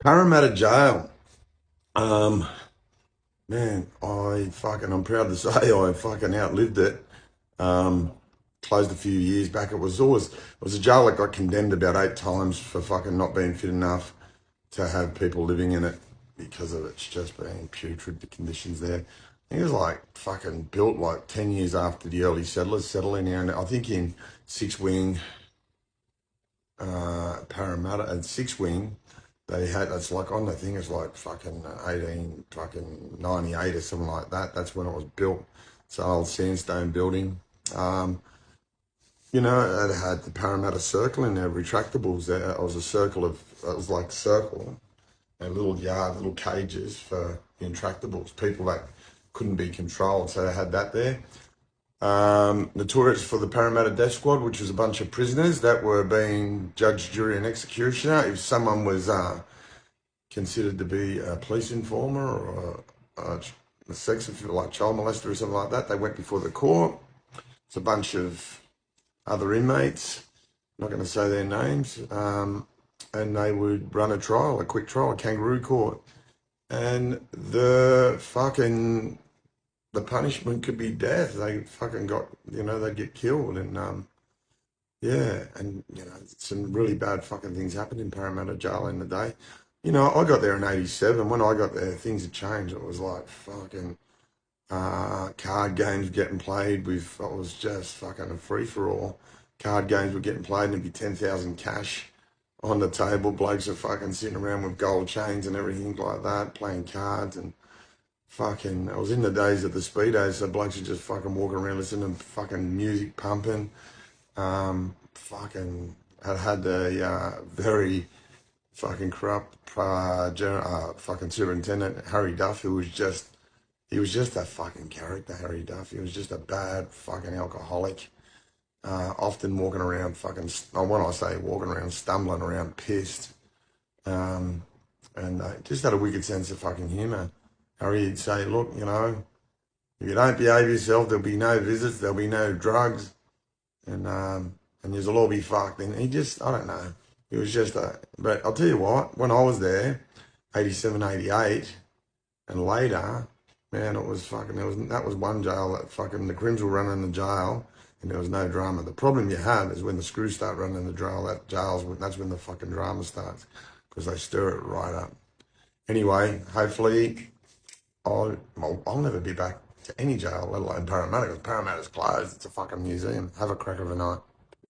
Parramatta Jail. Um, Man, I'm proud to say I fucking outlived it. Um, Closed a few years back. It was a jail that got condemned about 8 times for fucking not being fit enough to have people living in it because of it's just being putrid, the conditions there. I think it was like fucking built like 10 years after the early settlers settled in here. And I think in six wing, Parramatta and six wing, they had it's like on the thing it's like fucking 18 fucking 98 or something like that. That's when it was built. It's an old sandstone building. Um, it had the Parramatta Circle in there, retractables. There, it was a circle of it was like circle and little yard, little cages for the intractables, people that couldn't be controlled. So they had that there. Notorious for the Parramatta Death Squad, which was a bunch of prisoners that were being judge, jury, and executioner. If someone was considered to be a police informer or a sex offender, like child molester or something like that, they went before the court. It's a bunch of other inmates, not going to say their names, and they would run a trial, a quick trial, a kangaroo court. And the punishment could be death. They fucking got, they'd get killed. And yeah, and some really bad fucking things happened in Parramatta Jail in the day. I got there in '87. When I got there, things had changed. It was like fucking card games getting played with. It was just fucking a free for all. Card games were getting played, and it'd be 10,000 cash on the table. Blokes are fucking sitting around with gold chains and everything like that, playing cards and fucking. I was in the days of the speedos, so blokes are just fucking walking around listening to fucking music pumping. Fucking had a very fucking corrupt fucking superintendent, Harry Duff, he was just a fucking character, Harry Duff. He was just a bad fucking alcoholic, often walking around fucking, when I say walking around, stumbling around pissed, and just had a wicked sense of fucking humour. Harry'd say, look, if you don't behave yourself, there'll be no visits, there'll be no drugs, and you'll all be fucked. And he just, I don't know. He was just but I'll tell you what, when I was there, 87, 88, and later, man, it was fucking, that was one jail that fucking, the Crims were running the jail and there was no drama. The problem you have is when the screws start running the jail, that's when the fucking drama starts because they stir it right up. Anyway, hopefully I'll never be back to any jail, let alone Parramatta, because Parramatta's closed. It's a fucking museum. Have a crack of a night.